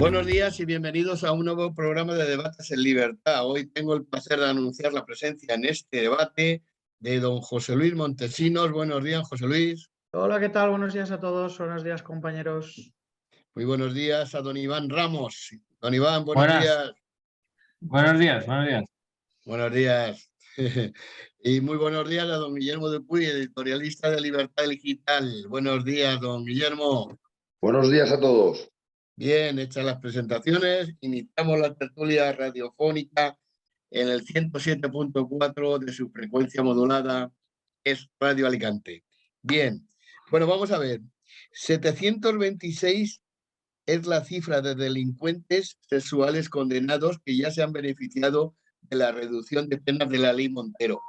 Buenos días y bienvenidos a un nuevo programa de Debates en Libertad. Hoy tengo el placer de anunciar la presencia en este debate de don José Luis Montesinos. Buenos días, José Luis. Hola, ¿qué tal? Buenos días a todos. Buenos días, compañeros. Muy buenos días a don Iván Ramos. Don Iván, buenos Buenas. días. Buenos días, buenos días. Buenos días. Y muy buenos días a don Guillermo Dupuy, editorialista de Libertad Digital. Buenos días, don Guillermo. Buenos días a todos. Bien, hechas las presentaciones, iniciamos la tertulia radiofónica en el 107.4 de su frecuencia modulada, es Radio Alicante. Bien, bueno, vamos a ver. 726 es la cifra de delincuentes sexuales condenados que ya se han beneficiado de la reducción de penas de la ley Montero.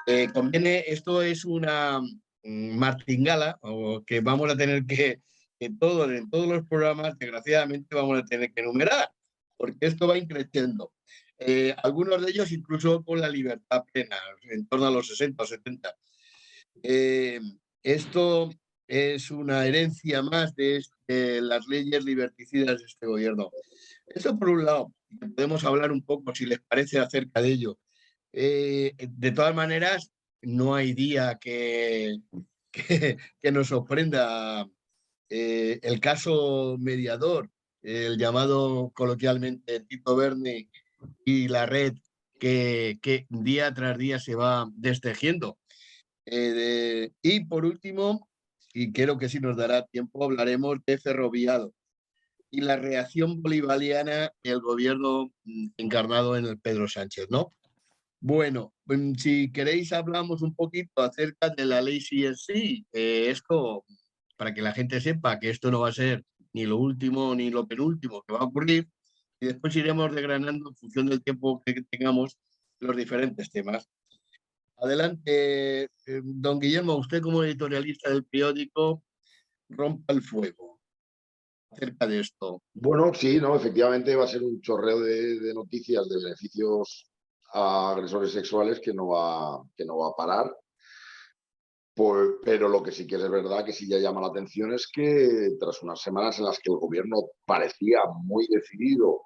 Esto es una martingala o que vamos a tener que en todos los programas, desgraciadamente, vamos a tener que enumerar, porque esto va increciendo. Algunos de ellos incluso con la libertad plena, en torno a los 60 o 70. Esto es una herencia más de las leyes liberticidas de este gobierno. Eso por un lado, podemos hablar un poco, si les parece, acerca de ello. De todas maneras, no hay día que nos sorprenda. El caso mediador, el llamado coloquialmente Tito Berni y la red que día tras día se va destejiendo. Y por último, y creo que si nos dará tiempo, hablaremos de Ferrovial y la reacción bolivariana del gobierno encarnado en el Pedro Sánchez, ¿no? Bueno, si queréis hablamos un poquito acerca de la ley CSI. Esto, para que la gente sepa que esto no va a ser ni lo último ni lo penúltimo que va a ocurrir, y después iremos desgranando en función del tiempo que tengamos los diferentes temas. Adelante, don Guillermo, usted como editorialista del periódico, rompa el fuego acerca de esto. Bueno, sí, no, efectivamente va a ser un chorreo de noticias de beneficios a agresores sexuales que no va a parar. Pero lo que sí que es verdad que sí ya llama la atención es que tras unas semanas en las que el gobierno parecía muy decidido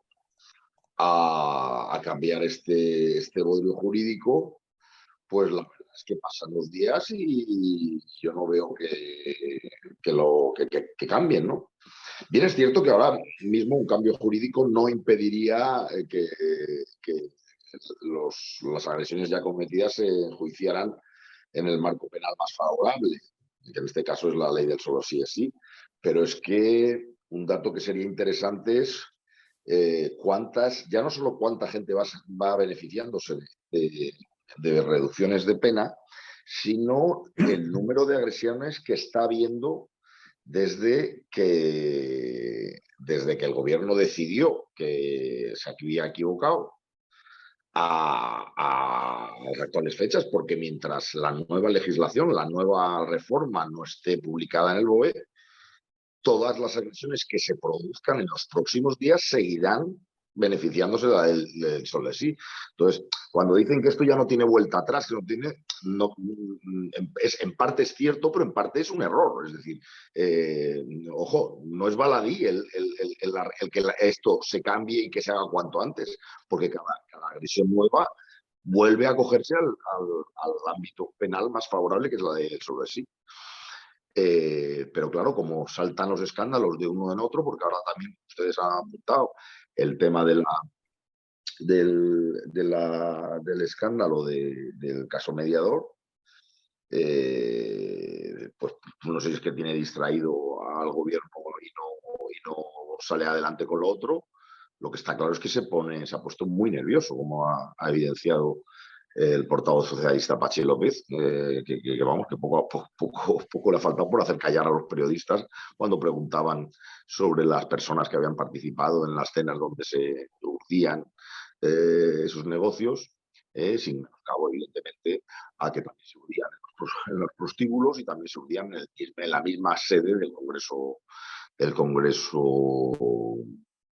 a cambiar este bodrio jurídico, pues la verdad es que pasan los días y yo no veo que cambien, ¿no? Bien, es cierto que ahora mismo un cambio jurídico no impediría que las agresiones ya cometidas se enjuiciaran en el marco penal más favorable, que en este caso es la ley del solo sí es sí. Pero es que un dato que sería interesante es ya no solo cuánta gente va beneficiándose de reducciones de pena, sino el número de agresiones que está habiendo desde que el gobierno decidió que se había equivocado a las actuales fechas, porque mientras la nueva legislación, la nueva reforma no esté publicada en el BOE, todas las agresiones que se produzcan en los próximos días seguirán beneficiándose del sol de sí. Entonces, cuando dicen que esto ya no tiene vuelta atrás, en parte es cierto, pero en parte es un error. Es decir, ojo, no es baladí el que esto se cambie y que se haga cuanto antes, porque cada agresión nueva vuelve a acogerse al ámbito penal más favorable, que es la del sol de sí. Pero claro, como saltan los escándalos de uno en otro, porque ahora también ustedes han apuntado el tema del escándalo del caso mediador, pues no sé si es que tiene distraído al gobierno y no sale adelante con lo otro. Lo que está claro es que se ha puesto muy nervioso, como ha evidenciado el portavoz socialista Pachi López, que poco le ha faltado por hacer callar a los periodistas cuando preguntaban sobre las personas que habían participado en las cenas donde se urdían esos negocios, sin menoscabo, evidentemente, a que también se urdían en los prostíbulos y también se urdían en la misma sede del Congreso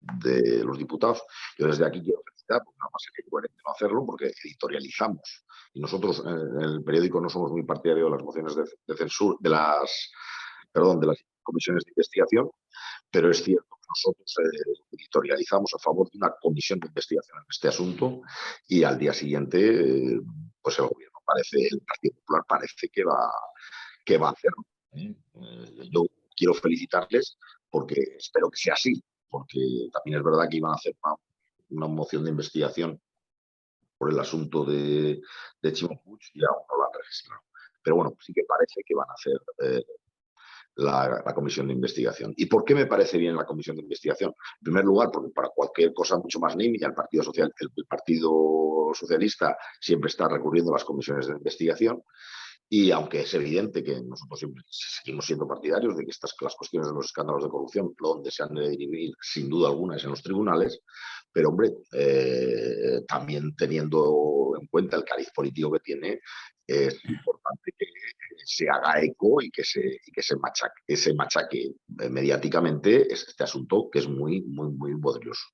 de los Diputados. Yo desde aquí quiero felicitar, porque nada más es coherente no hacerlo, porque editorializamos. Y nosotros en el periódico no somos muy partidarios de las mociones de censura, de las comisiones de investigación, pero es cierto que nosotros editorializamos a favor de una comisión de investigación en este asunto y al día siguiente pues el gobierno el Partido Popular parece que va a hacerlo. Yo quiero felicitarles porque espero que sea así, porque también es verdad que iban a hacer una moción de investigación por el asunto de Chimo Puig y aún no lo han registrado. Pero bueno, sí que parece que van a hacer la comisión de investigación. ¿Y por qué me parece bien la comisión de investigación? En primer lugar, porque para cualquier cosa mucho más nimia, el Partido Socialista siempre está recurriendo a las comisiones de investigación. Y aunque es evidente que nosotros siempre seguimos siendo partidarios de que las cuestiones de los escándalos de corrupción, donde se han de dirimir sin duda alguna es en los tribunales, pero hombre, también teniendo en cuenta el cariz político que tiene, es importante que se haga eco y que se machaque mediáticamente este asunto que es muy, muy, muy poderoso.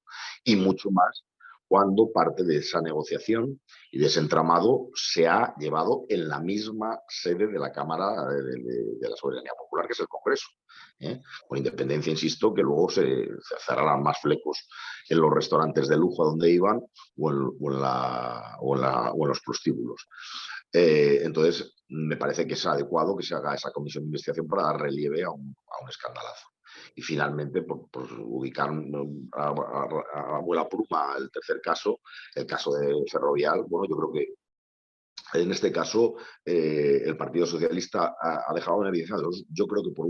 Y mucho más cuando parte de esa negociación y de ese entramado se ha llevado en la misma sede de la Cámara de la Soberanía Popular, que es el Congreso. Con independencia, insisto, que luego se cerrarán más flecos en los restaurantes de lujo a donde iban o en los prostíbulos. Entonces, me parece que es adecuado que se haga esa comisión de investigación para dar relieve a un escandalazo. Y finalmente, por ubicar a vuela pluma el tercer caso, el caso de Ferrovial, bueno, yo creo que en este caso el Partido Socialista ha dejado en evidencia yo creo que por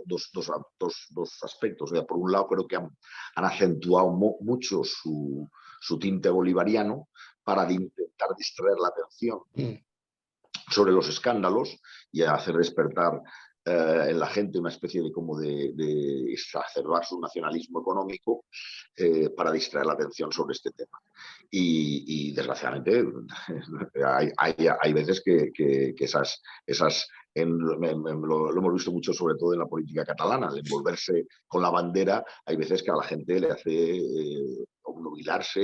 dos aspectos. O sea, por un lado, creo que han acentuado mucho su tinte bolivariano para intentar distraer la atención sobre los escándalos y hacer despertar en la gente una especie de exacerbar su nacionalismo económico para distraer la atención sobre este tema. Y desgraciadamente hay veces que lo hemos visto mucho, sobre todo en la política catalana, el envolverse con la bandera, hay veces que a la gente le hace obnubilarse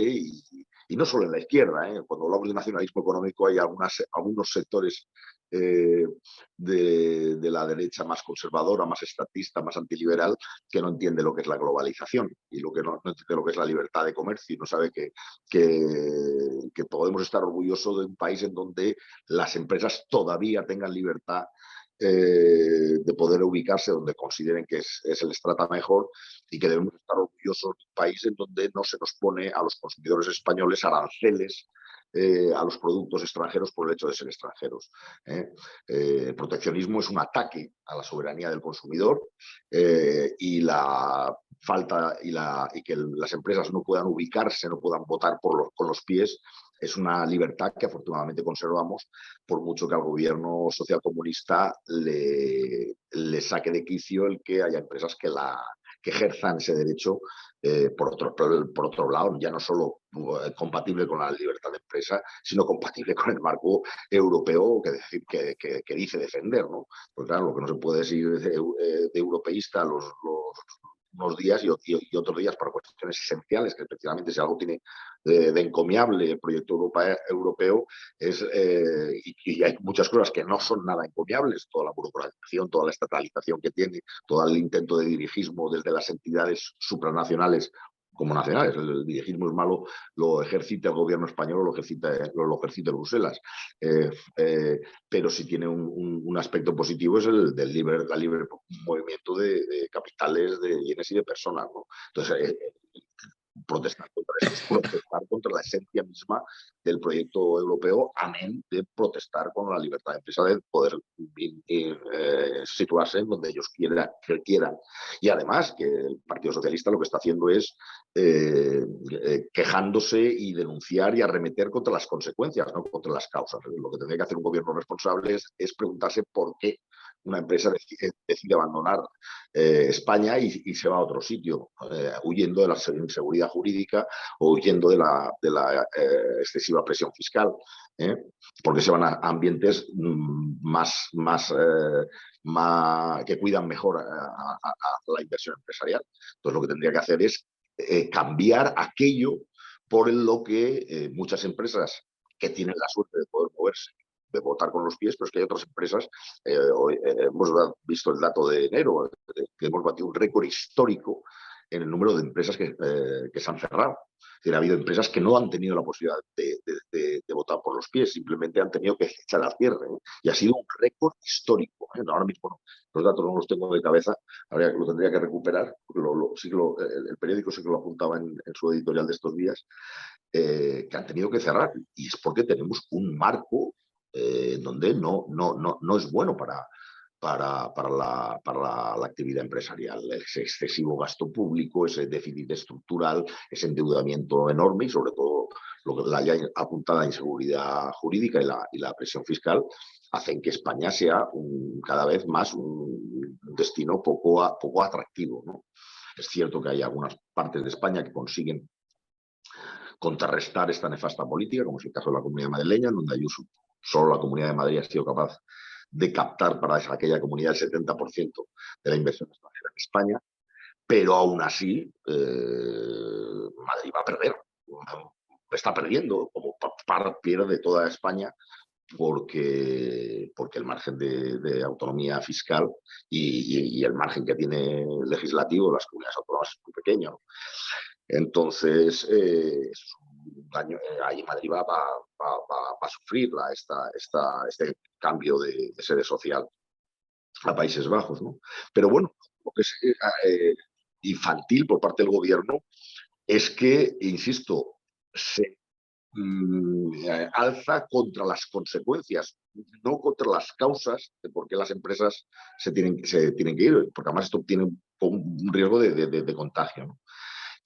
y no solo en la izquierda. Cuando hablamos de nacionalismo económico hay algunos sectores de la derecha más conservadora, más estatista, más antiliberal, que no entiende lo que es la globalización y lo que no entiende lo que es la libertad de comercio y no sabe que podemos estar orgullosos de un país en donde las empresas todavía tengan libertad de poder ubicarse donde consideren que se les trata mejor y que debemos estar orgullosos de un país en donde no se nos pone a los consumidores españoles aranceles a los productos extranjeros por el hecho de ser extranjeros. El proteccionismo es un ataque a la soberanía del consumidor y la falta y que las empresas no puedan ubicarse, no puedan votar con los pies, es una libertad que afortunadamente conservamos, por mucho que al gobierno socialcomunista le saque de quicio el que haya empresas que ejerzan ese derecho por otro lado, ya no solo compatible con la libertad de empresa, sino compatible con el marco europeo que dice defender, ¿no? Porque claro, lo que no se puede decir de europeísta unos días y otros días para cuestiones esenciales, que especialmente si algo tiene de encomiable el proyecto europeo, y hay muchas cosas que no son nada encomiables, toda la burocratización, toda la estatalización que tiene, todo el intento de dirigismo desde las entidades supranacionales como nacionales. El dirigismo es malo, lo ejercita el gobierno español o lo ejercita Bruselas. Pero si tiene un aspecto positivo es el del libre movimiento de capitales, de bienes y de personas, ¿no? Entonces, protestar contra eso es protestar contra la esencia misma del proyecto europeo, amén de protestar con la libertad de empresa de poder situarse en donde ellos quieran. Y además que el Partido Socialista lo que está haciendo es quejándose y denunciar y arremeter contra las consecuencias, no contra las causas. Lo que tendría que hacer un gobierno responsable es preguntarse por qué una empresa decide abandonar España y se va a otro sitio, huyendo de la inseguridad jurídica o huyendo de la excesiva presión fiscal, porque se van a ambientes que cuidan mejor a la inversión empresarial. Entonces, lo que tendría que hacer es cambiar aquello por lo que muchas empresas que tienen la suerte de poder moverse de votar con los pies, pero es que hay otras empresas. Hoy, hemos visto el dato de enero, que hemos batido un récord histórico en el número de empresas que se han cerrado. Es decir, ha habido empresas que no han tenido la posibilidad de votar por los pies, simplemente han tenido que echar al cierre, ¿eh? Y ha sido un récord histórico, ¿eh? Ahora mismo los datos no los tengo de cabeza, lo tendría que recuperar, el periódico sí que lo apuntaba en su editorial de estos días, que han tenido que cerrar, y es porque tenemos un marco donde no es bueno para la actividad empresarial. Ese excesivo gasto público, ese déficit estructural, ese endeudamiento enorme y sobre todo la ya apuntada inseguridad jurídica y la presión fiscal hacen que España sea cada vez más un destino poco atractivo, ¿no? Es cierto que hay algunas partes de España que consiguen contrarrestar esta nefasta política, como es el caso de la Comunidad Madrileña, donde solo la Comunidad de Madrid ha sido capaz de captar para aquella comunidad el 70% de la inversión extranjera en España, pero aún así Madrid va a perder, está perdiendo, como pierde toda España, porque el margen de autonomía fiscal y el margen que tiene legislativo las comunidades autónomas es muy pequeño, ¿no? Entonces, es un daño, ahí Madrid va a sufrir este cambio de sede social a Países Bajos, ¿no? Pero bueno, lo que es infantil por parte del gobierno es que, insisto, se alza contra las consecuencias, no contra las causas de por qué las empresas se tienen que ir, porque además esto tiene un riesgo de contagio, ¿no?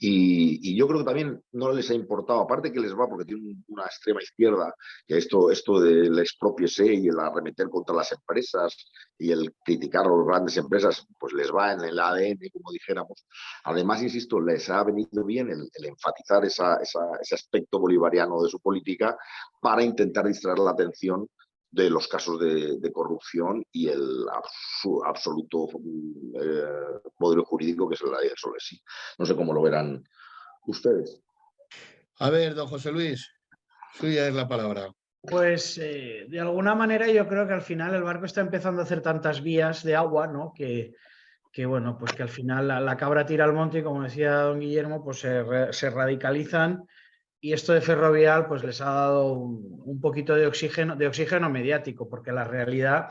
Y yo creo que también no les ha importado, aparte que les va porque tiene una extrema izquierda, que esto del expropiese y el arremeter contra las empresas y el criticar a las grandes empresas, pues les va en el ADN, como dijéramos. Además, insisto, les ha venido bien el enfatizar ese aspecto bolivariano de su política para intentar distraer la atención de los casos de corrupción y el absoluto modelo jurídico que es la ley del solo sí. No sé cómo lo verán ustedes. A ver, don José Luis, suya es la palabra. Pues de alguna manera yo creo que al final el barco está empezando a hacer tantas vías de agua, ¿no? Que bueno, pues que al final la cabra tira al monte y, como decía don Guillermo, pues se radicalizan. Y esto de Ferrovial pues les ha dado un poquito de oxígeno mediático, porque la realidad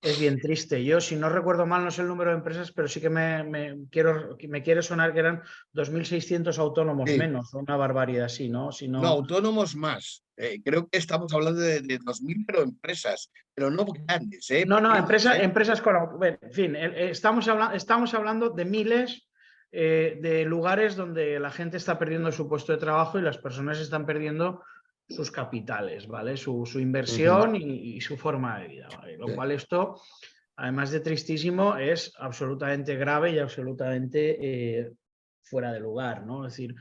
es bien triste. Yo, si no recuerdo mal, no sé el número de empresas, pero sí que me quiere sonar que eran 2.600 autónomos menos, una barbaridad así, ¿no? No, autónomos más. Creo que estamos hablando de 2.000, pero empresas, pero no grandes. No, empresas con... En fin, estamos hablando de miles de lugares donde la gente está perdiendo su puesto de trabajo y las personas están perdiendo sus capitales, ¿vale? Su inversión y su forma de vida, ¿vale? Lo cual esto, además de tristísimo, es absolutamente grave y absolutamente fuera de lugar, ¿no? Es decir,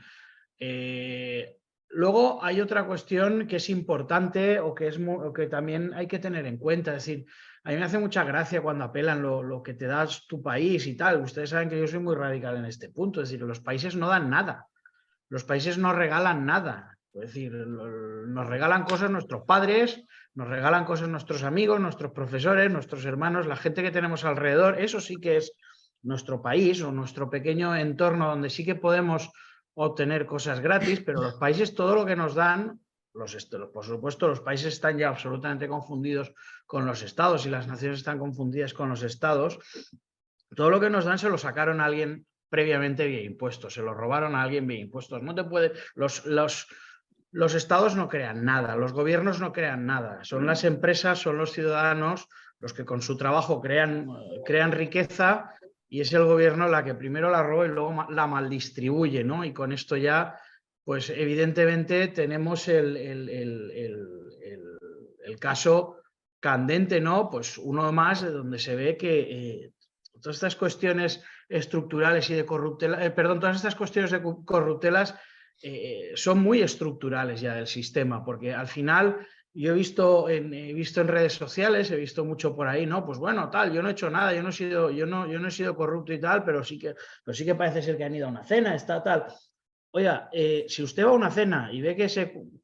luego hay otra cuestión que es importante o que también hay que tener en cuenta, es decir, a mí me hace mucha gracia cuando apelan lo que te da tu país y tal. Ustedes saben que yo soy muy radical en este punto. Es decir, los países no dan nada. Los países no regalan nada. Es decir, nos regalan cosas nuestros padres, nos regalan cosas nuestros amigos, nuestros profesores, nuestros hermanos, la gente que tenemos alrededor. Eso sí que es nuestro país o nuestro pequeño entorno donde sí que podemos obtener cosas gratis, pero los países todo lo que nos dan... por supuesto, los países están ya absolutamente confundidos con los estados y las naciones están confundidas con los estados. Todo lo que nos dan se lo sacaron a alguien previamente vía impuestos, se lo robaron a alguien vía impuestos. No te puede... Los estados no crean nada, los gobiernos no crean nada. Son las empresas, son los ciudadanos los que con su trabajo crean riqueza, y es el gobierno la que primero la roba y luego la maldistribuye, ¿no? Y con esto ya... pues evidentemente tenemos el caso candente, ¿no? Pues uno más de donde se ve que todas estas cuestiones estructurales y de corruptelas, todas estas cuestiones de corruptelas son muy estructurales ya del sistema, porque al final yo he visto en redes sociales, he visto mucho por ahí, ¿no? Pues bueno, tal, yo no he hecho nada, yo no he sido corrupto y tal, pero sí que parece ser que han ido a una cena, está tal... Oiga, si usted va a una cena y ve que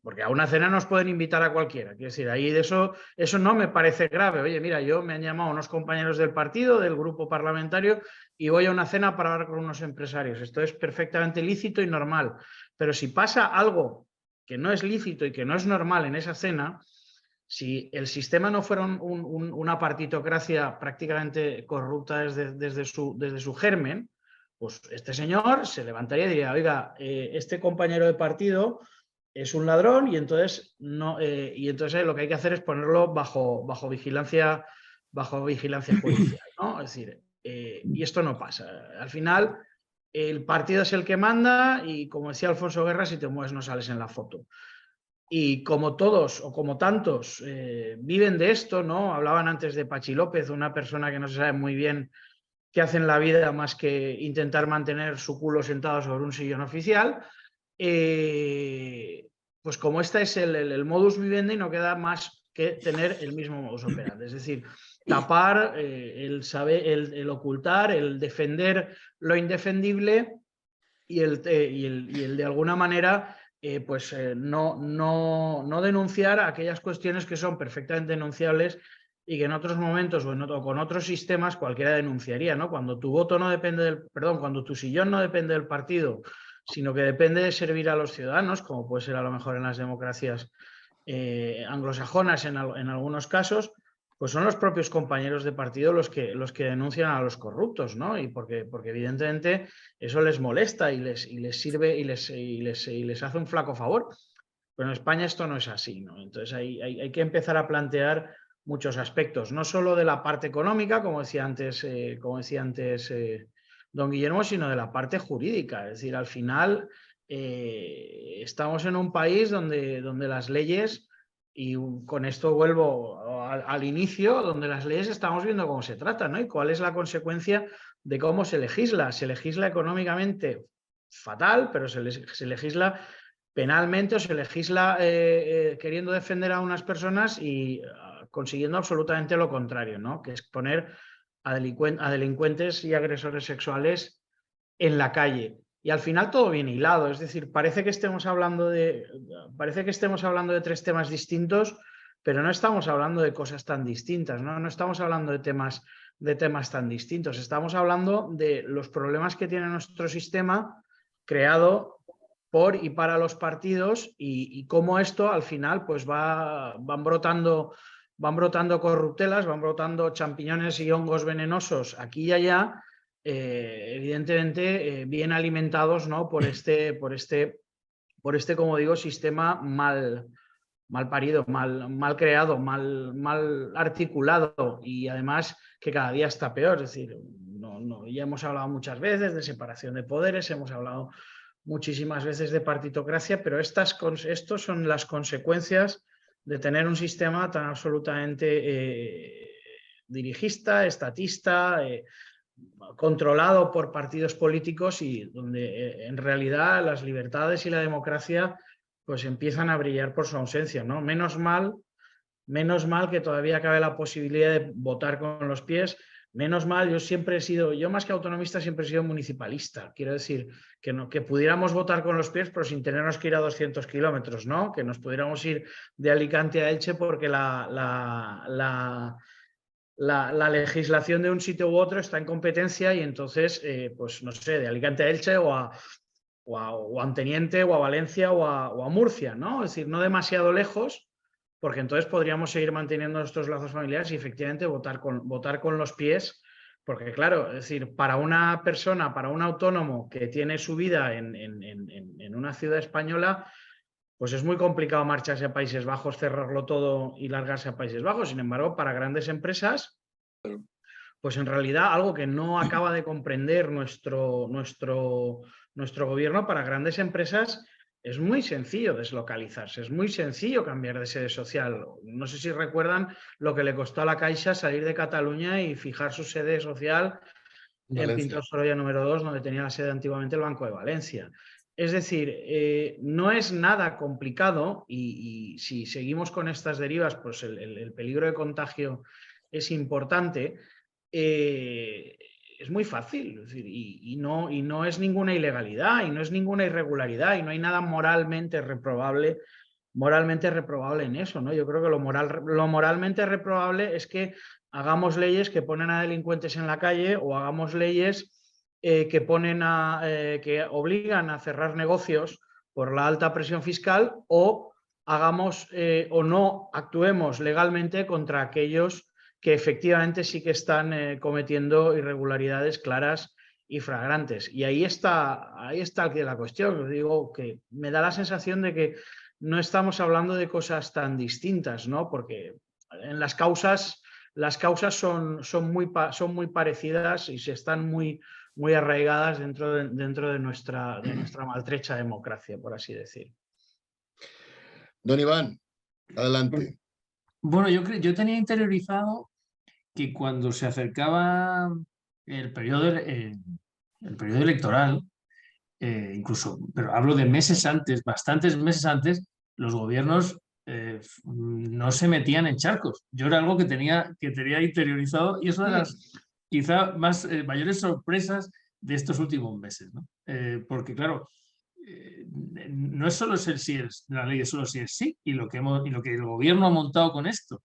porque porque a una cena nos pueden invitar a cualquiera. Quiero decir, ahí de eso no me parece grave. Oye, mira, me han llamado unos compañeros del partido, del grupo parlamentario, y voy a una cena para hablar con unos empresarios. Esto es perfectamente lícito y normal. Pero si pasa algo que no es lícito y que no es normal en esa cena, si el sistema no fuera una partitocracia prácticamente corrupta desde su germen, pues este señor se levantaría y diría, oiga, este compañero de partido es un ladrón y entonces lo que hay que hacer es ponerlo bajo vigilancia judicial, ¿no? Es decir, y esto no pasa. Al final, el partido es el que manda y, como decía Alfonso Guerra, si te mueves no sales en la foto. Y como todos o como tantos viven de esto, ¿no? Hablaban antes de Pachi López, una persona que no se sabe muy bien qué hace en la vida más que intentar mantener su culo sentado sobre un sillón oficial. Pues como este es el modus vivendi, no queda más que tener el mismo modus operandi. Es decir, tapar, el ocultar, el defender lo indefendible y el de alguna manera no denunciar aquellas cuestiones que son perfectamente denunciables y que en otros momentos o con otros sistemas cualquiera denunciaría, ¿no? Cuando tu voto no depende cuando tu sillón no depende del partido, sino que depende de servir a los ciudadanos, como puede ser a lo mejor en las democracias anglosajonas en algunos casos, pues son los propios compañeros de partido los que denuncian a los corruptos, ¿no? Y porque evidentemente eso les molesta y les sirve y les hace un flaco favor. Pero en España esto no es así, ¿no? Entonces hay que empezar a plantear muchos aspectos, no solo de la parte económica, como decía antes don Guillermo, sino de la parte jurídica. Es decir, al final estamos en un país donde las leyes, y con esto vuelvo al inicio, donde las leyes estamos viendo cómo se tratan, ¿no? Y cuál es la consecuencia de cómo se legisla. Se legisla económicamente fatal, pero se legisla penalmente o se legisla queriendo defender a unas personas y consiguiendo absolutamente lo contrario, ¿no? Que es poner a delincuentes y agresores sexuales en la calle. Y al final todo viene hilado, es decir, parece que estemos hablando de tres temas distintos, pero no estamos hablando de cosas tan distintas, ¿no? No estamos hablando de temas tan distintos, estamos hablando de los problemas que tiene nuestro sistema creado por y para los partidos y cómo esto al final pues van brotando corruptelas, van brotando champiñones y hongos venenosos aquí y allá, evidentemente bien alimentados, ¿no? por este, como digo, sistema mal parido, mal creado, mal articulado y además que cada día está peor. Es decir, ya hemos hablado muchas veces de separación de poderes, hemos hablado muchísimas veces de partitocracia, pero estos son las consecuencias de tener un sistema tan absolutamente dirigista, estatista, controlado por partidos políticos y donde en realidad las libertades y la democracia pues empiezan a brillar por su ausencia, ¿no? Menos mal que todavía cabe la posibilidad de votar con los pies. Menos mal, yo más que autonomista siempre he sido municipalista. Quiero decir, que pudiéramos votar con los pies, pero sin tenernos que ir a 200 kilómetros, ¿no? Que nos pudiéramos ir de Alicante a Elche porque la legislación de un sitio u otro está en competencia y entonces, pues no sé, de Alicante a Elche o a Anteniente o a Valencia o a Murcia, ¿no? Es decir, no demasiado lejos, porque entonces podríamos seguir manteniendo nuestros lazos familiares y efectivamente votar con los pies, porque claro, es decir, para una persona, para un autónomo que tiene su vida en una ciudad española, pues es muy complicado marcharse a Países Bajos, cerrarlo todo y largarse a Países Bajos. Sin embargo, para grandes empresas, pues en realidad algo que no acaba de comprender nuestro gobierno, para grandes empresas es muy sencillo deslocalizarse, es muy sencillo cambiar de sede social. No sé si recuerdan lo que le costó a la Caixa salir de Cataluña y fijar su sede social en Pintor Sorolla número 2, donde tenía la sede antiguamente el Banco de Valencia. Es decir, no es nada complicado y si seguimos con estas derivas, pues el peligro de contagio es importante. Es muy fácil, es decir, y no es ninguna ilegalidad y no es ninguna irregularidad y no hay nada moralmente reprobable moralmente reprobable en eso, ¿no? Yo creo que lo moralmente reprobable es que hagamos leyes que ponen a delincuentes en la calle o hagamos leyes que obligan a cerrar negocios por la alta presión fiscal o hagamos o no actuemos legalmente contra aquellos que efectivamente sí que están cometiendo irregularidades claras y flagrantes. Y ahí está la cuestión. Os digo que me da la sensación de que no estamos hablando de cosas tan distintas, ¿no? Porque en las causas son muy parecidas y se están muy arraigadas dentro de nuestra maltrecha democracia, por así decir. Don Iván, adelante. Bueno, yo tenía interiorizado que cuando se acercaba el periodo electoral, incluso, pero hablo de meses antes, bastantes meses antes, los gobiernos no se metían en charcos. Yo era algo que tenía interiorizado y es una de las quizá mayores sorpresas de estos últimos meses, ¿no? Porque claro, no es solo el sí, la ley es solo sí es sí, y lo que el gobierno ha montado con esto.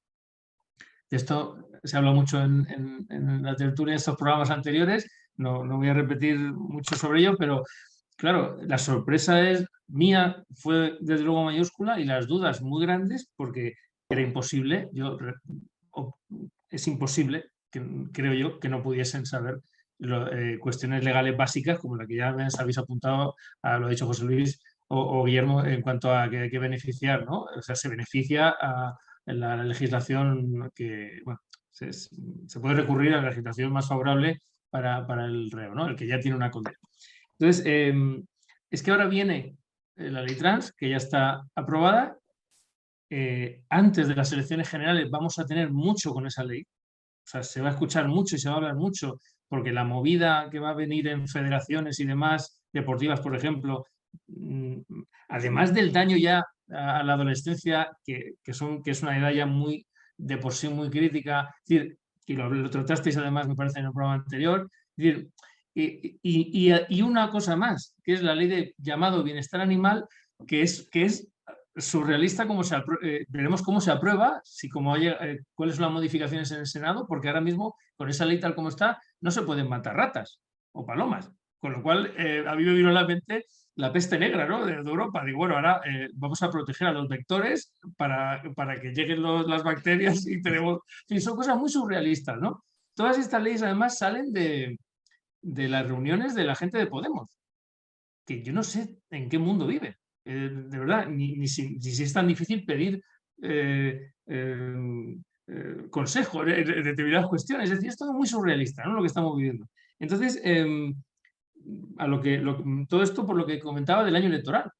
De esto se habla mucho en la tertulia de estos programas anteriores, no voy a repetir mucho sobre ello, pero claro, la sorpresa mía fue desde luego mayúscula y las dudas muy grandes porque era imposible, es imposible, creo yo, que no pudiesen saber cuestiones legales básicas como la que ya habéis apuntado, lo ha dicho José Luis o Guillermo, en cuanto a que hay que beneficiar, ¿no? O sea, se beneficia a la legislación que, bueno, se puede recurrir a la legislación más favorable para el reo, ¿no? El que ya tiene una condena. Entonces, es que ahora viene la ley trans, que ya está aprobada. Antes de las elecciones generales vamos a tener mucho con esa ley. O sea, se va a escuchar mucho y se va a hablar mucho, porque la movida que va a venir en federaciones y demás, deportivas, por ejemplo, además del daño ya a la adolescencia, que es una edad ya de por sí muy crítica, es decir, y lo tratasteis además, me parece, en el programa anterior, es decir, y una cosa más, que es la ley de llamado bienestar animal, que es surrealista. Veremos cómo se aprueba, cuáles son las modificaciones en el Senado, porque ahora mismo, con esa ley tal como está, no se pueden matar ratas o palomas. Con lo cual, a mí me vino a la mente la peste negra, ¿no? de Europa. Digo, bueno, ahora vamos a proteger a los vectores para que lleguen las bacterias y tenemos... En fin, son cosas muy surrealistas, ¿no? Todas estas leyes, además, salen de las reuniones de la gente de Podemos, que yo no sé en qué mundo vive. De verdad, ni si es tan difícil pedir consejo en determinadas cuestiones. Es decir, es todo muy surrealista, ¿no? Lo que estamos viviendo. Entonces, todo esto por lo que comentaba del año electoral.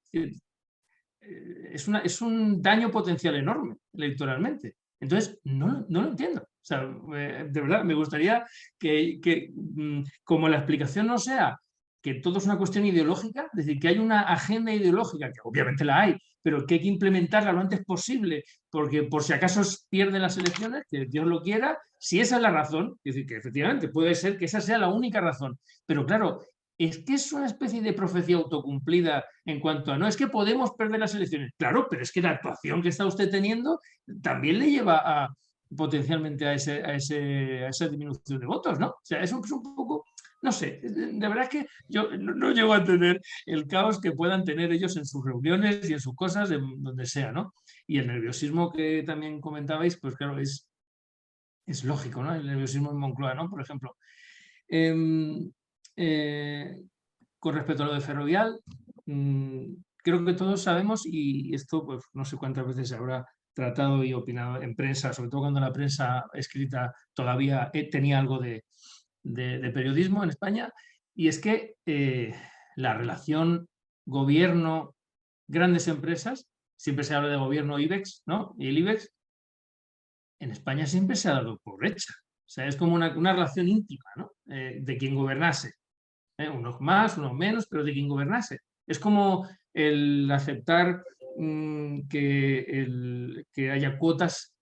Es un daño potencial enorme electoralmente. Entonces, no lo entiendo. O sea, de verdad, me gustaría que como la explicación no sea que todo es una cuestión ideológica, es decir, que hay una agenda ideológica, que obviamente la hay, pero que hay que implementarla lo antes posible, porque por si acaso pierden las elecciones, que Dios lo quiera, si esa es la razón, es decir, que efectivamente puede ser que esa sea la única razón, pero claro, es que es una especie de profecía autocumplida en cuanto a, no, es que podemos perder las elecciones. Claro, pero es que la actuación que está usted teniendo también le lleva potencialmente a esa disminución de votos, ¿no? O sea, es un poco... No sé, de verdad es que yo no llego a entender el caos que puedan tener ellos en sus reuniones y en sus cosas, donde sea, ¿no? Y el nerviosismo que también comentabais, pues claro, es lógico, ¿no? El nerviosismo en Moncloa, ¿no? Por ejemplo. Con respecto a lo de Ferrovial, creo que todos sabemos, y esto pues no sé cuántas veces se habrá tratado y opinado en prensa, sobre todo cuando la prensa escrita todavía tenía algo de periodismo en España, y es que la relación gobierno-grandes empresas, siempre se habla de gobierno IBEX, ¿no? Y el IBEX en España siempre se ha dado por hecha. O sea, es como una relación íntima, ¿no? De quien gobernase. Unos más, unos menos, pero de quien gobernase. Es como el aceptar que haya cuotas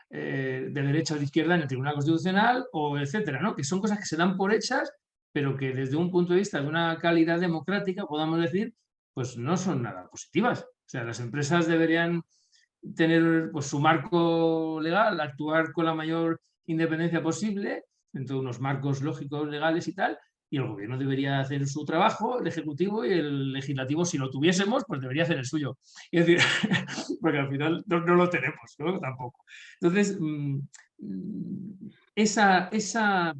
de derecha o de izquierda en el Tribunal Constitucional, o etcétera, ¿no? Que son cosas que se dan por hechas, pero que desde un punto de vista de una calidad democrática podamos decir pues no son nada positivas. O sea, las empresas deberían tener pues, su marco legal, actuar con la mayor independencia posible, dentro de unos marcos lógicos, legales y tal, y el gobierno debería hacer su trabajo, el ejecutivo, y el legislativo, si lo tuviésemos, pues debería hacer el suyo. Es decir, porque al final no lo tenemos, ¿no? Tampoco. Entonces,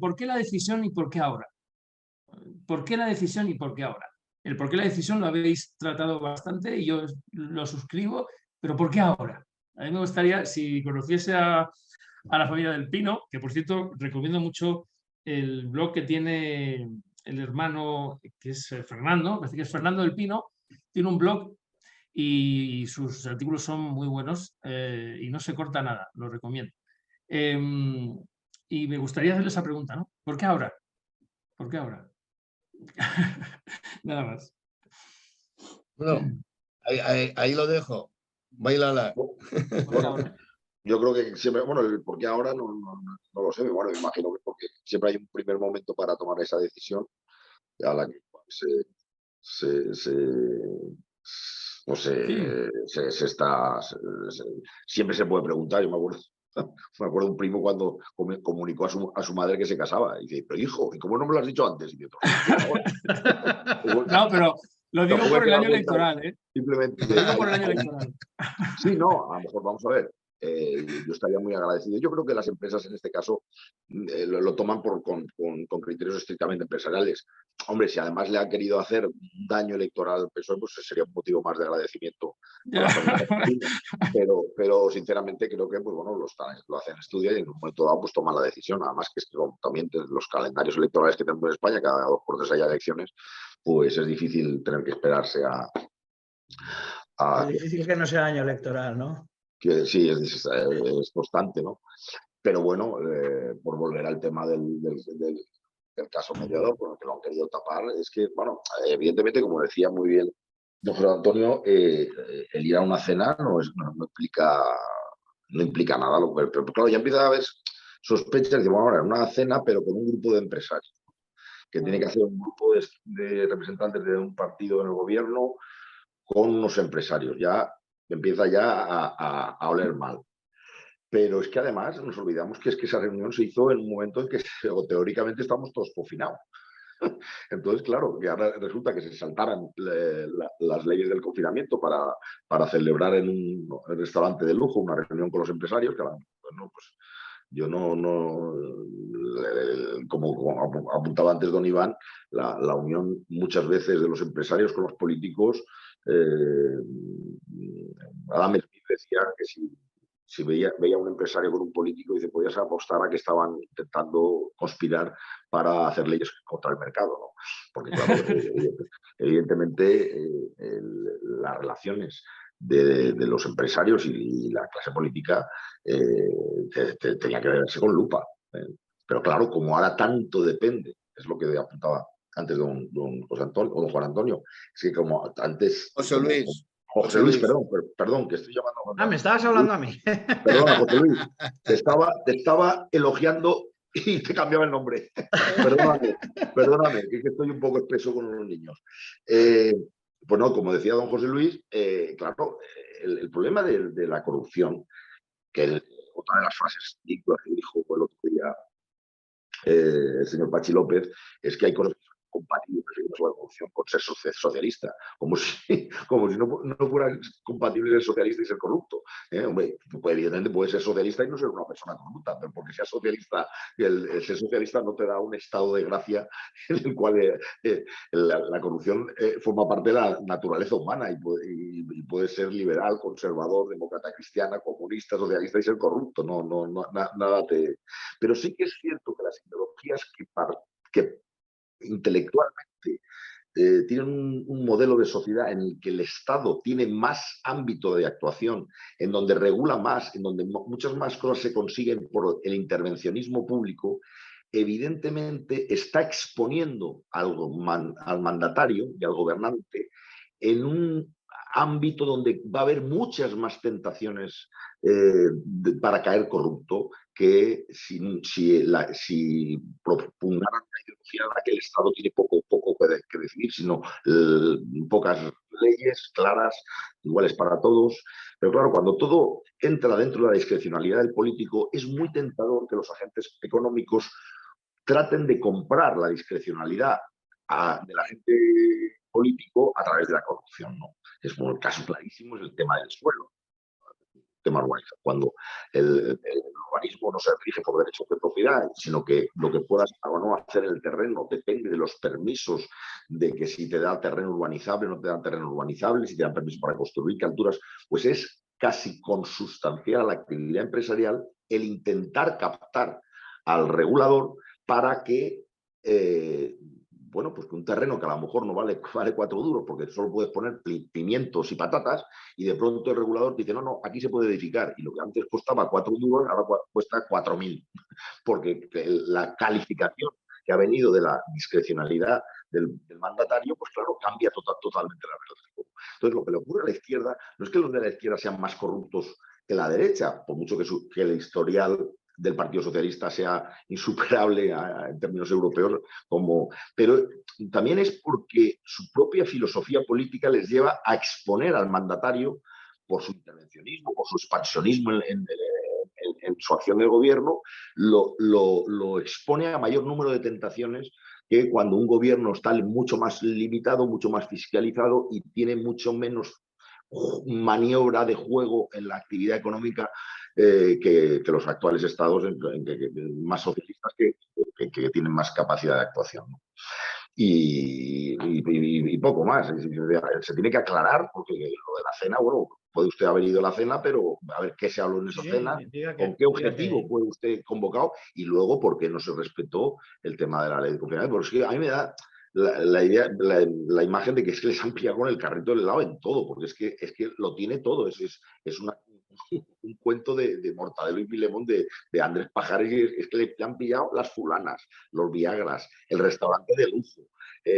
¿por qué la decisión y por qué ahora? ¿Por qué la decisión y por qué ahora? El por qué la decisión lo habéis tratado bastante y yo lo suscribo, pero ¿por qué ahora? A mí me gustaría, si conociese a la familia del Pino, que por cierto recomiendo mucho el blog que tiene el hermano, que es Fernando, parece que es Fernando del Pino, tiene un blog y sus artículos son muy buenos y no se corta nada, lo recomiendo. Y me gustaría hacerle esa pregunta, ¿no? ¿Por qué ahora? ¿Por qué ahora? Nada más. Bueno, ahí lo dejo. Bailala. Bueno, yo creo que siempre, bueno, el por qué ahora no lo sé, bueno, me imagino que porque siempre hay un primer momento para tomar esa decisión, a la que no sé, Sí. siempre se puede preguntar. Yo me acuerdo un primo cuando comunicó a su madre que se casaba. Y dice, pero hijo, ¿y cómo no me lo has dicho antes? Y dice, No, pero lo digo tampoco hay por que el dar año vueltas, electoral, ¿eh? simplemente Lo digo por el año electoral. Sí, no, a lo mejor vamos a ver. Yo estaría muy agradecido. Yo creo que las empresas en este caso lo toman con criterios estrictamente empresariales. Hombre, si además le han querido hacer un daño electoral al PSOE, pues sería un motivo más de agradecimiento a la familia de Pino. Pero sinceramente creo que pues, bueno, lo hacen estudio y en un momento dado pues toman la decisión. Además que es que también los calendarios electorales que tenemos en España, cada 2 por 3 hay elecciones, pues es difícil tener que esperarse Es difícil que no sea año electoral, ¿no? que sí, es constante, ¿no? Pero bueno, por volver al tema del caso mediador, con el que lo han querido tapar, es que, bueno, evidentemente, como decía muy bien don José Antonio, el ir a una cena no implica nada. Pero claro, ya empieza a haber sospechas de, bueno, ahora una cena, pero con un grupo de empresarios, que tiene que hacer un grupo de representantes de un partido en el gobierno con unos empresarios. Ya empieza ya a oler mal. Pero es que además nos olvidamos que es que esa reunión se hizo en un momento en que teóricamente estamos todos confinados. Entonces, claro, que ahora resulta que se saltaran las leyes del confinamiento para celebrar en un restaurante de lujo una reunión con los empresarios, que bueno, pues yo como apuntaba antes don Iván, la unión muchas veces de los empresarios con los políticos, Adam Smith decía que si veía un empresario con un político, dice, podías apostar a que estaban intentando conspirar para hacer leyes contra el mercado, ¿no? Porque, claro, evidentemente las relaciones de los empresarios y la clase política tenía que verse con lupa. Pero claro, como ahora tanto depende, es lo que apuntaba antes don José Antonio, o don Juan Antonio, es que como antes... José Luis. José Luis, perdón, que estoy llamando a Juan Antonio. Me estabas hablando a mí. Perdona, José Luis, te estaba elogiando y te cambiaba el nombre. Perdóname, que estoy un poco espeso con los niños. Pues no, como decía don José Luis, claro, el problema de la corrupción, que es otra de las frases que dijo el otro día el señor Pachi López, es que hay cosas que son compatibles con la corrupción, con ser socialista, como si no fuera compatible ser socialista y ser corrupto. Hombre, evidentemente puede ser socialista y no ser una persona corrupta, pero porque seas socialista, el ser socialista no te da un estado de gracia en el cual la corrupción forma parte de la naturaleza humana y puede ser liberal, conservador, demócrata cristiana, comunista, socialista y ser corrupto. Nada te... Pero sí que es cierto que las ideologías que intelectualmente tienen un modelo de sociedad en el que el Estado tiene más ámbito de actuación, en donde regula más, en donde muchas más cosas se consiguen por el intervencionismo público, evidentemente está exponiendo al mandatario y al gobernante en un ámbito donde va a haber muchas más tentaciones para caer corrupto que si propugnaran una ideología en la que el Estado tiene poco que decidir, sino pocas leyes claras, iguales para todos. Pero claro, cuando todo entra dentro de la discrecionalidad del político, es muy tentador que los agentes económicos traten de comprar la discrecionalidad del agente político a través de la corrupción, ¿no? Es un caso clarísimo, es el tema del suelo. Tema urbanizado, cuando el urbanismo no se rige por derechos de propiedad, sino que lo que puedas o no hacer en el terreno depende de los permisos, de que si te da terreno urbanizable, no te dan terreno urbanizable, si te dan permiso para construir, qué alturas, pues es casi consustancial a la actividad empresarial el intentar captar al regulador para que bueno, pues que un terreno que a lo mejor no vale 4 duros porque solo puedes poner pimientos y patatas, y de pronto el regulador dice, no, aquí se puede edificar, y lo que antes costaba 4 duros ahora cuesta 4.000, porque la calificación que ha venido de la discrecionalidad del mandatario, pues claro, cambia totalmente la relación. Entonces, lo que le ocurre a la izquierda no es que los de la izquierda sean más corruptos que la derecha, por mucho que el historial del Partido Socialista sea insuperable en términos europeos, pero también es porque su propia filosofía política les lleva a exponer al mandatario por su intervencionismo, por su expansionismo en su acción de gobierno, lo expone a mayor número de tentaciones que cuando un gobierno está mucho más limitado, mucho más fiscalizado y tiene mucho menos maniobra de juego en la actividad económica que los actuales estados más socialistas que tienen más capacidad de actuación, ¿no? Y poco más. Se tiene que aclarar, porque lo de la cena, bueno, puede usted haber ido a la cena, pero a ver qué se habló en esa cena, con qué objetivo fue usted convocado, y luego por qué no se respetó el tema de la ley de confianza. Porque a mí me da la imagen de que es que les han pillado con el carrito del helado en todo, porque es que lo tiene todo, es un cuento de Mortadelo y Filemón de Andrés Pajares, y es que le han pillado las fulanas, los viagras, el restaurante de lujo,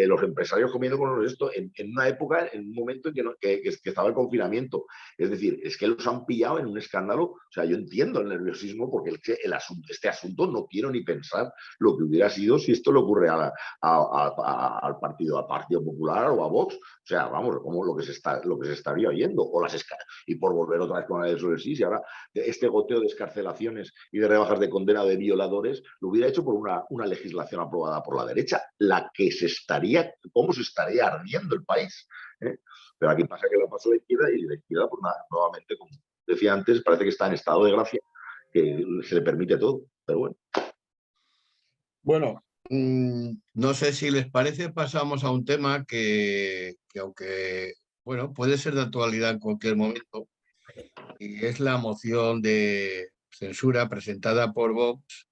los empresarios comiendo con esto en una época, en un momento en que estaba el confinamiento. Es decir, es que los han pillado en un escándalo. O sea, yo entiendo el nerviosismo, porque este asunto no quiero ni pensar lo que hubiera sido si esto le ocurre al Partido Popular o a Vox. O sea, vamos, como lo que se estaría oyendo. Y por volver otra vez con la de sobre sí, si ahora este goteo de escarcelaciones y de rebajas de condena de violadores lo hubiera hecho por una legislación aprobada por la derecha, cómo se estaría ardiendo el país, ¿eh? Pero aquí pasa que lo pasa la izquierda, y la izquierda, pues nada, nuevamente, como decía antes, parece que está en estado de gracia, que se le permite todo, pero bueno. Bueno, no sé si les parece, pasamos a un tema que aunque, bueno, puede ser de actualidad en cualquier momento, y es la moción de censura presentada por Vox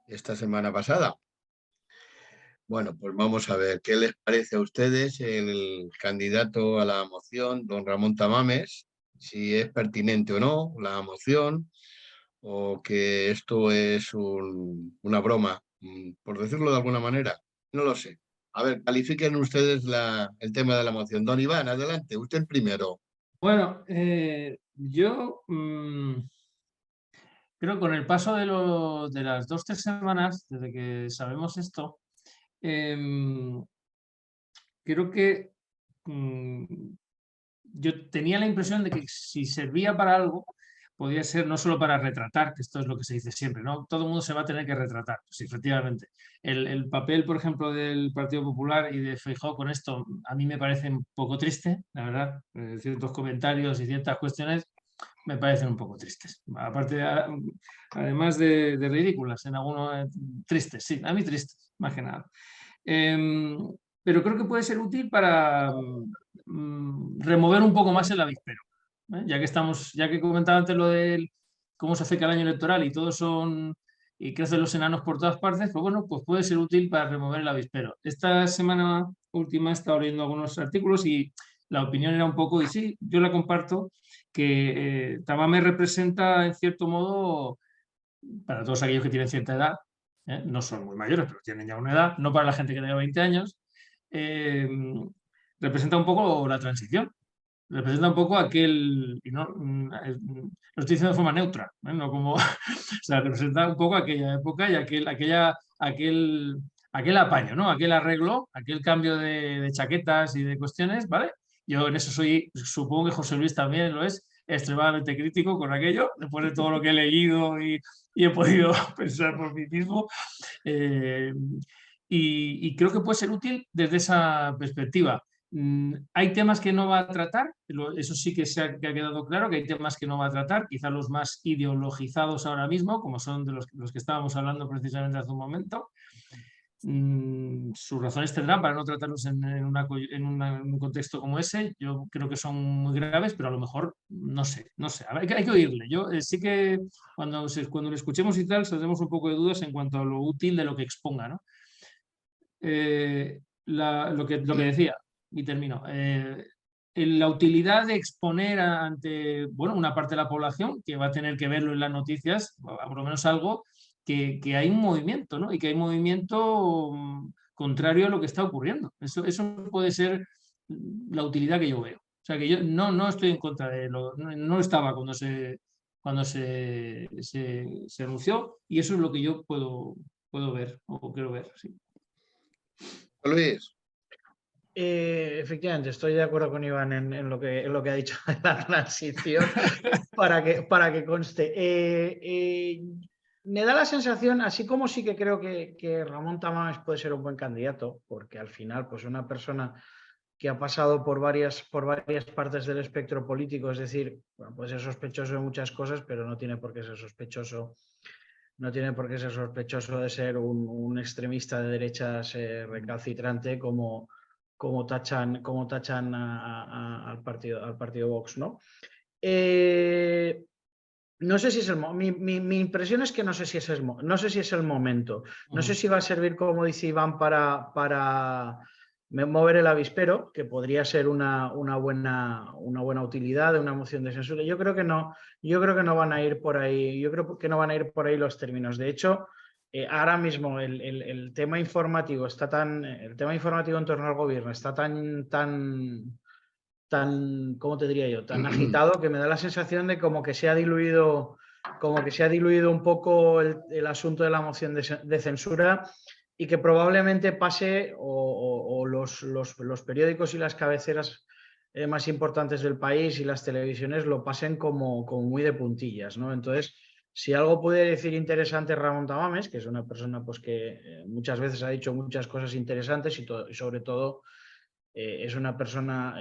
esta semana pasada. Bueno, pues vamos a ver qué les parece a ustedes el candidato a la moción, don Ramón Tamames, si es pertinente o no la moción, o que esto es una broma, por decirlo de alguna manera. No lo sé. A ver, califiquen ustedes el tema de la moción. Don Iván, adelante, usted primero. Bueno, yo creo que con el paso de las 2 o 3 semanas, desde que sabemos esto, creo que yo tenía la impresión de que si servía para algo, podía ser no solo para retratar, que esto es lo que se dice siempre, ¿no? Todo el mundo se va a tener que retratar. Sí, efectivamente. El papel, por ejemplo, del Partido Popular y de Feijóo con esto, a mí me parece un poco triste, la verdad. Ciertos comentarios y ciertas cuestiones me parecen un poco tristes. Aparte, además de ridículas, en algunos tristes, sí, a mí tristes, más que nada. Pero creo que puede ser útil para remover un poco más el avispero, ¿eh? Ya que comentaba antes lo de cómo se acerca el año electoral y todos y crecen los enanos por todas partes, pues bueno, pues puede ser útil para remover el avispero. Esta semana última he estado leyendo algunos artículos y la opinión era un poco, y sí, yo la comparto, que Tamames representa en cierto modo, para todos aquellos que tienen cierta edad, no son muy mayores, pero tienen ya una edad, no para la gente que tenga 20 años, representa un poco la transición. representa un poco aquel, y no, lo estoy diciendo de forma neutra, no como, o sea, representa un poco aquella época y aquel apaño, ¿no? Aquel arreglo, aquel cambio de chaquetas y de cuestiones, ¿vale? Yo en eso supongo que José Luis también lo es, extremadamente crítico con aquello, después de todo lo que he leído y he podido pensar por mí mismo. Eh, y creo que puede ser útil desde esa perspectiva. Hay temas que no va a tratar, eso sí que que ha quedado claro, que hay temas que no va a tratar, quizás los más ideologizados ahora mismo, como son de los que estábamos hablando precisamente hace un momento. Sus razones tendrán para no tratarlos en un contexto como ese. Yo creo que son muy graves, pero a lo mejor no sé. Hay que oírle. Yo sí que cuando lo escuchemos y tal, tendremos un poco de dudas en cuanto a lo útil de lo que exponga, ¿no? Lo que decía, y termino. La utilidad de exponer ante una parte de la población que va a tener que verlo en las noticias, por lo menos algo, que hay un movimiento, ¿no? Y que hay movimiento contrario a lo que está ocurriendo. Eso puede ser la utilidad que yo veo. O sea, que yo no estoy en contra de no estaba cuando se anunció, y eso es lo que yo puedo ver o quiero ver. Sí. Luis. Efectivamente, estoy de acuerdo con Iván en lo que ha dicho de la transición, para que conste. Me da la sensación, así como sí que creo que Ramón Tamames puede ser un buen candidato, porque al final, pues una persona que ha pasado por varias partes del espectro político, es decir, bueno, puede ser sospechoso de muchas cosas, pero no tiene por qué ser sospechoso. No tiene por qué ser sospechoso de ser un extremista de derechas recalcitrante como tachan al partido Vox, ¿no? No sé si es mi impresión es que no sé si es el momento. No sé si va a servir, como dice Iván, para mover el avispero, que podría ser una buena utilidad de una moción de censura. Yo creo que no van a ir por ahí. Yo creo que no van a ir por ahí los términos. De hecho, ahora mismo el tema informativo el tema informativo en torno al gobierno está tan, ¿cómo te diría yo? Tan agitado, que me da la sensación de como que se ha diluido un poco el asunto de la moción de censura, y que probablemente pase o los periódicos y las cabeceras más importantes del país y las televisiones lo pasen como muy de puntillas, ¿no? Entonces, si algo puede decir interesante Ramón Tamames, que es una persona pues que muchas veces ha dicho muchas cosas interesantes y sobre todo es una persona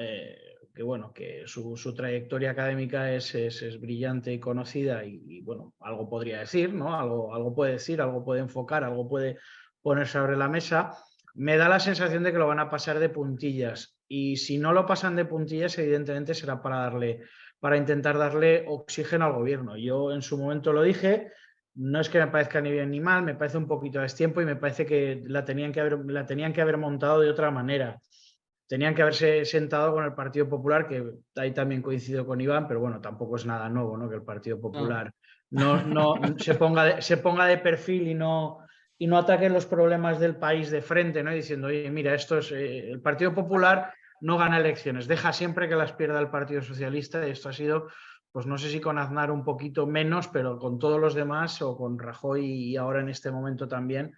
que su trayectoria académica es brillante y conocida, y bueno, algo podría decir, ¿no? Algo puede decir, algo puede enfocar, algo puede poner sobre la mesa. Me da la sensación de que lo van a pasar de puntillas, y si no lo pasan de puntillas, evidentemente será para intentar darle oxígeno al gobierno. Yo en su momento lo dije. No es que me parezca ni bien ni mal, me parece un poquito a destiempo, y me parece que la tenían que haber montado de otra manera. Tenían que haberse sentado con el Partido Popular, que ahí también coincido con Iván, pero bueno, tampoco es nada nuevo, ¿no? Que el Partido Popular no se ponga de perfil y no ataque los problemas del país de frente, ¿no? Diciendo, oye, mira, esto es el Partido Popular no gana elecciones, deja siempre que las pierda el Partido Socialista, y esto ha sido, pues no sé si con Aznar un poquito menos, pero con todos los demás, o con Rajoy y ahora en este momento también,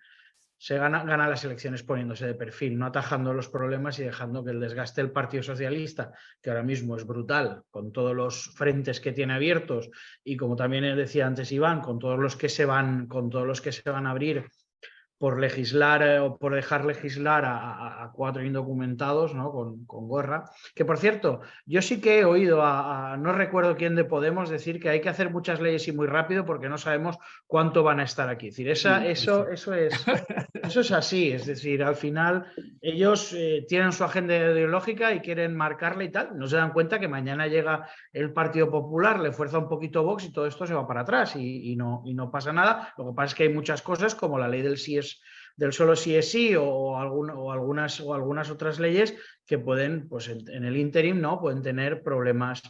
se gana las elecciones poniéndose de perfil, no atajando los problemas y dejando que el desgaste del Partido Socialista, que ahora mismo es brutal, con todos los frentes que tiene abiertos, y como también decía antes Iván, con todos los que se van a abrir por legislar o por dejar legislar a cuatro indocumentados, ¿no? con Gorra. Que por cierto, yo sí que he oído no recuerdo quién de Podemos decir que hay que hacer muchas leyes y muy rápido porque no sabemos cuánto van a estar aquí. Es decir, eso es así. Es decir, al final ellos tienen su agenda ideológica y quieren marcarla y tal. No se dan cuenta que mañana llega el Partido Popular, le fuerza un poquito Vox y todo esto se va para atrás y no pasa nada. Lo que pasa es que hay muchas cosas, como la ley del solo sí es sí, o algunas otras leyes que pueden, pues en el ínterin, ¿no? Pueden tener problemas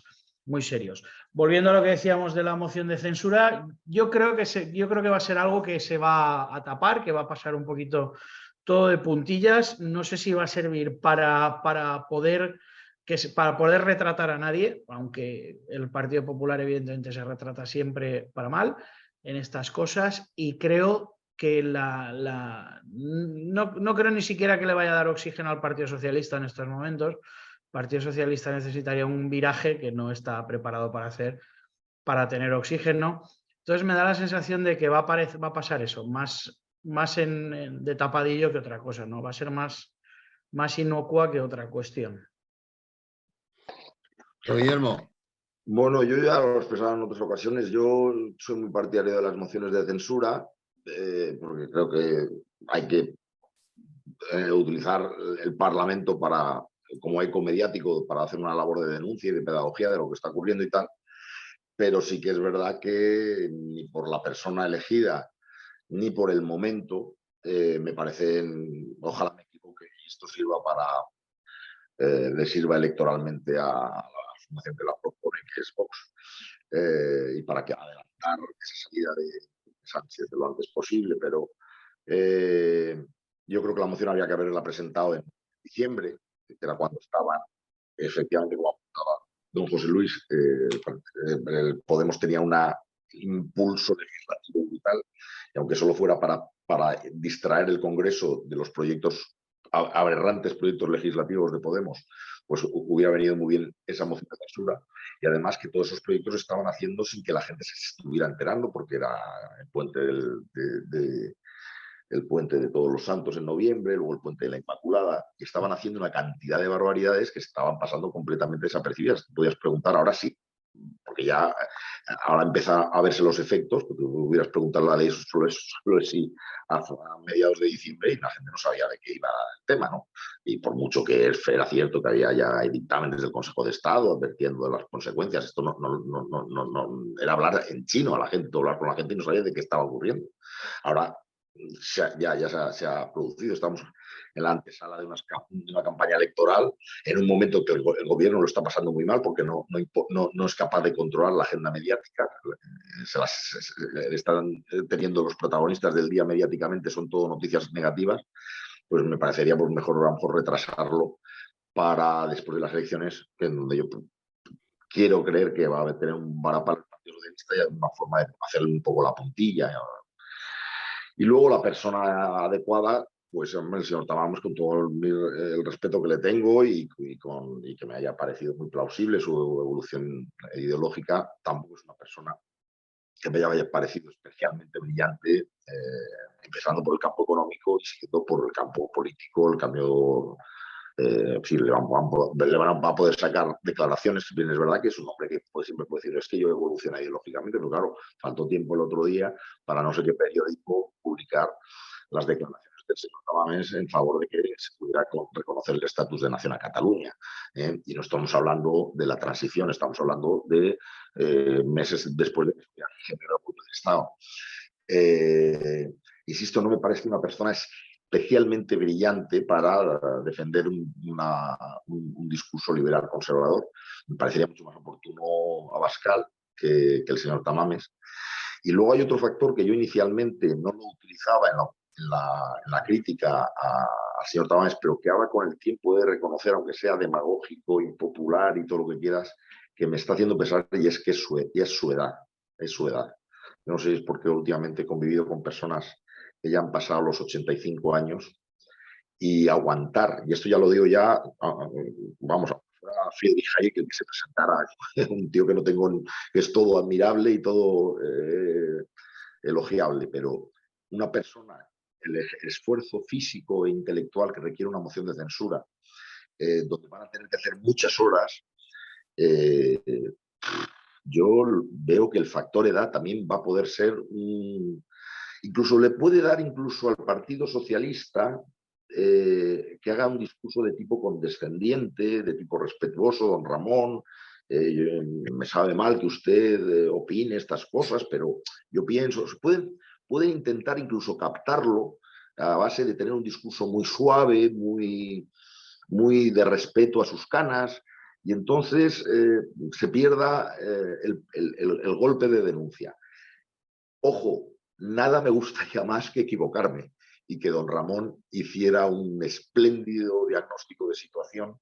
muy serios. Volviendo a lo que decíamos de la moción de censura, yo creo que va a ser algo que se va a tapar, que va a pasar un poquito todo de puntillas. No sé si va a servir para poder para poder retratar a nadie, aunque el Partido Popular evidentemente se retrata siempre para mal en estas cosas, y creo que no creo ni siquiera que le vaya a dar oxígeno al Partido Socialista en estos momentos. El Partido Socialista necesitaría un viraje que no está preparado para hacer, para tener oxígeno. Entonces me da la sensación de que va a pasar eso, más de tapadillo que otra cosa, ¿no? Va a ser más inocua que otra cuestión. Guillermo. Bueno, yo ya lo he expresado en otras ocasiones. Yo soy muy partidario de las mociones de censura, porque creo que hay que utilizar el Parlamento como eco mediático para hacer una labor de denuncia y de pedagogía de lo que está ocurriendo y tal. Pero sí que es verdad que ni por la persona elegida ni por el momento me parecen, ojalá me equivoque y esto sirva le sirva electoralmente a la formación que la propone, que es Vox, y para que adelantar esa salida de Sánchez lo antes posible, pero yo creo que la moción habría que haberla presentado en diciembre, que era cuando estaban, efectivamente, como apuntaba don José Luis, el Podemos tenía un impulso legislativo brutal, y aunque solo fuera para distraer el Congreso de los proyectos, aberrantes proyectos legislativos de Podemos, pues hubiera venido muy bien esa moción de censura. Y además que todos esos proyectos se estaban haciendo sin que la gente se estuviera enterando, porque era el puente el puente de Todos los Santos en noviembre, luego el puente de la Inmaculada, y estaban haciendo una cantidad de barbaridades que estaban pasando completamente desapercibidas. Te podías preguntar, ahora sí, porque ya ahora empieza a verse los efectos, porque hubieras preguntado la ley solo sí a mediados de diciembre y la gente no sabía de qué iba el tema, ¿no? Y por mucho que era cierto que había ya dictámenes del Consejo de Estado advirtiendo de las consecuencias, esto no era hablar en chino a la gente, hablar con la gente y no sabía de qué estaba ocurriendo. Ahora ya se ha producido, estamos en la antesala de una campaña electoral, en un momento que el gobierno lo está pasando muy mal porque no es capaz de controlar la agenda mediática, están teniendo los protagonistas del día mediáticamente, son todo noticias negativas, pues me parecería pues mejor a lo mejor retrasarlo para después de las elecciones, que en donde yo quiero creer que va a tener un varapalo el Partido Socialista y una forma de hacerle un poco la puntilla. Y luego la persona adecuada, pues el señor Tamames, con todo el respeto que le tengo y que me haya parecido muy plausible su evolución ideológica, tampoco es una persona que me haya parecido especialmente brillante, empezando por el campo económico y siguiendo por el campo político, el cambio. Sí, va a poder sacar declaraciones, si bien es verdad que es un hombre que siempre puede decir, es que yo evoluciono ideológicamente, pero claro, faltó tiempo el otro día para no sé qué periódico publicar las declaraciones del señor Tamames en favor de que se pudiera reconocer el estatus de nación a Cataluña. Y no estamos hablando de la transición, estamos hablando de meses después de que se hubiera generado el golpe de Estado. Insisto, no me parece una persona especialmente brillante para defender un discurso liberal conservador. Me parecería mucho más oportuno Abascal que el señor Tamames. Y luego hay otro factor que yo inicialmente no lo utilizaba en la crítica al señor Tamames, pero que ahora con el tiempo de reconocer, aunque sea demagógico, impopular y todo lo que quieras, que me está haciendo pensar, y es que es su edad. Yo no sé si es porque últimamente he convivido con personas que ya han pasado los 85 años y aguantar, y esto ya lo digo ya, vamos, a Friedrich Hayek, el que se presentara, un tío que no tengo, que es todo admirable y todo elogiable, pero una persona, el esfuerzo físico e intelectual que requiere una moción de censura, donde van a tener que hacer muchas horas, yo veo que el factor edad también va a poder ser incluso le puede dar incluso al Partido Socialista que haga un discurso de tipo condescendiente, de tipo respetuoso, don Ramón. Me sabe mal que usted opine estas cosas, pero yo pienso, pueden intentar incluso captarlo a base de tener un discurso muy suave, muy de respeto a sus canas, y entonces se pierda el golpe de denuncia. Ojo, nada me gustaría más que equivocarme y que don Ramón hiciera un espléndido diagnóstico de situación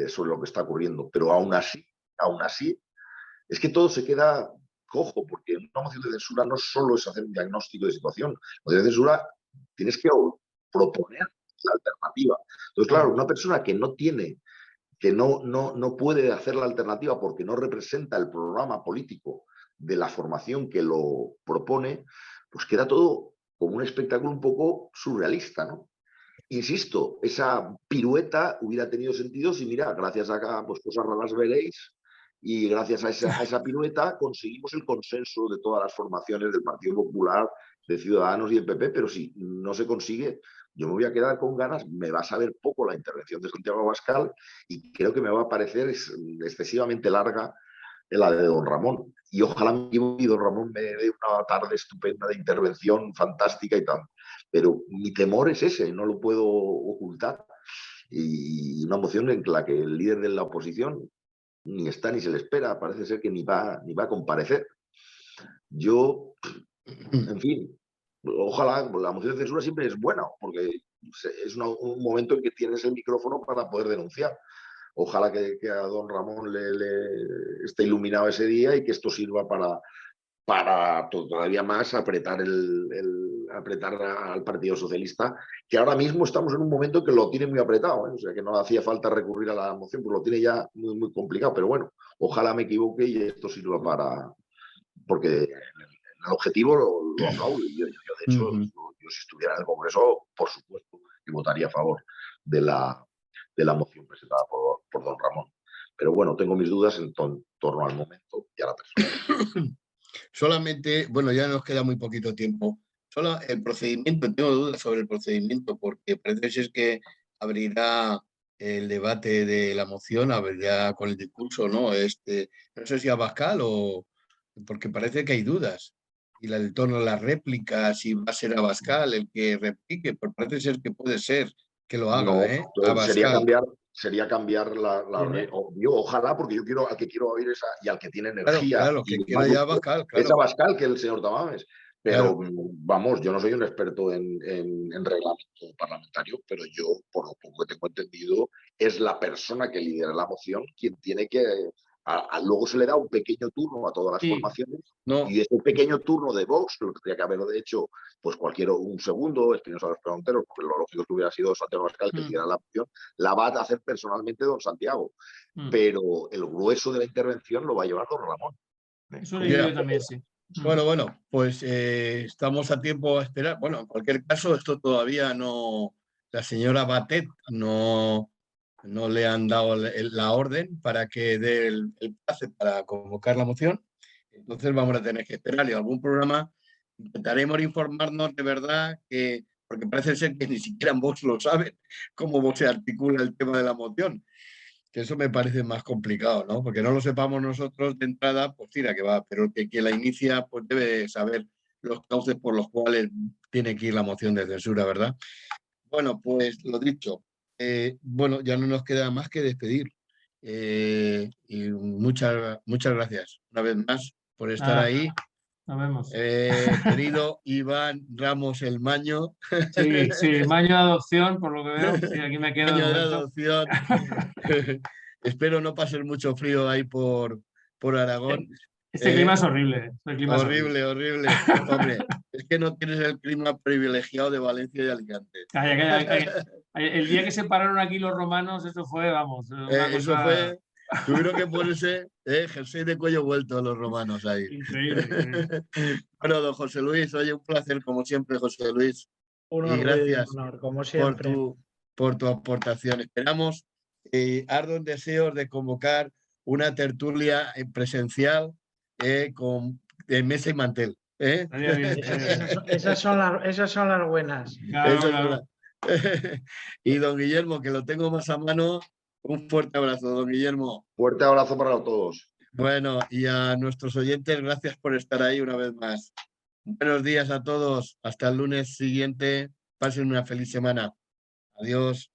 sobre lo que está ocurriendo. Pero aún así, es que todo se queda cojo, porque una moción de censura no solo es hacer un diagnóstico de situación. La moción de censura tienes que proponer la alternativa. Entonces, claro, una persona que no tiene, que no puede hacer la alternativa porque no representa el programa político de la formación que lo propone, pues queda todo como un espectáculo un poco surrealista, ¿no? Insisto, esa pirueta hubiera tenido sentido si, mira, gracias a pues, cosas raras veréis, y gracias a esa pirueta conseguimos el consenso de todas las formaciones del Partido Popular, de Ciudadanos y del PP, pero si no se consigue, yo me voy a quedar con ganas, me va a saber poco la intervención de Santiago Abascal y creo que me va a parecer excesivamente larga la de don Ramón. Y ojalá y don Ramón me dé una tarde estupenda de intervención fantástica y tal. Pero mi temor es ese, no lo puedo ocultar. Y una moción en la que el líder de la oposición ni está ni se le espera, parece ser que ni va a comparecer. Yo, en fin, ojalá, la moción de censura siempre es buena, porque es un momento en que tienes el micrófono para poder denunciar. Ojalá que a don Ramón le esté iluminado ese día y que esto sirva para todavía más apretar al Partido Socialista, que ahora mismo estamos en un momento que lo tiene muy apretado, ¿eh? O sea que no hacía falta recurrir a la moción, pues lo tiene ya muy, muy complicado, pero bueno, ojalá me equivoque y esto sirva porque el objetivo lo aplaudo. Yo, de hecho, yo si estuviera en el Congreso, por supuesto, que votaría a favor de la moción presentada por don Ramón. Pero bueno, tengo mis dudas en torno al momento y a la persona. Solamente, bueno, ya nos queda muy poquito tiempo. Solo el procedimiento, tengo dudas sobre el procedimiento, porque parece ser que abrirá el debate de la moción, abrirá con el discurso, ¿no? No sé si Abascal o... porque parece que hay dudas. Y el tono de la réplica, si va a ser Abascal el que replique, pues parece ser que puede ser que lo haga, No, ¿eh? sería Abascal. cambiar ojalá, porque yo al que quiero oír esa y al que tiene Claro, energía claro, y que quiera más ya gusto Abascal, es claro, Abascal que el señor Tamames. Pero claro. vamos, yo no soy un experto en reglamento parlamentario, pero yo, por lo poco que tengo entendido, es la persona que lidera la moción quien tiene que... luego se le da un pequeño turno a todas las Sí, formaciones No, y ese pequeño turno de Vox, lo que tendría que haber hecho pues un segundo, Espinosa de los Fronteros, porque lo lógico que hubiera sido Santiago Abascal que lidera la moción, la va a hacer personalmente don Santiago, pero el grueso de la intervención lo va a llevar don Ramón. eso lo digo yo también, sí. Bueno, pues estamos a tiempo a esperar. Bueno, en cualquier caso, esto todavía no, la señora Batet no le han dado la orden para que dé el pase para convocar la moción. Entonces vamos a tener que esperar y algún programa intentaremos informarnos de verdad porque parece ser que ni siquiera en Vox lo saben cómo se articula el tema de la moción. Que eso me parece más complicado, ¿no? Porque no lo sepamos nosotros de entrada, pues tira que va, pero que la inicia, pues debe saber los cauces por los cuales tiene que ir la moción de censura, ¿verdad? Bueno, pues lo dicho, bueno, ya no nos queda más que despedir. Y muchas gracias una vez más por estar ahí. Nos vemos. Querido Iván Ramos El Maño. Sí, maño de adopción, por lo que veo. Sí, aquí me quedo. Maño de adopción. Espero no pasar mucho frío ahí por Aragón. Este clima es horrible. Horrible. Hombre, es que no tienes el clima privilegiado de Valencia y Alicante. Calla. El día que se pararon aquí los romanos, eso fue, vamos, una cosa... Eso fue, tuvieron que ponerse jersey de cuello vuelto los romanos ahí. Increíble. Bueno, don José Luis, oye, un placer como siempre, José Luis. Un Y orgullo y un gracias honor, como siempre. por tu aportación. Esperamos ardo en deseos de convocar una tertulia presencial de mesa y mantel. Esas son las buenas. Claro. Y don Guillermo, que lo tengo más a mano, un fuerte abrazo, don Guillermo. Fuerte abrazo para todos. Bueno, y a nuestros oyentes, gracias por estar ahí una vez más. Buenos días a todos. Hasta el lunes siguiente. Pasen una feliz semana. Adiós.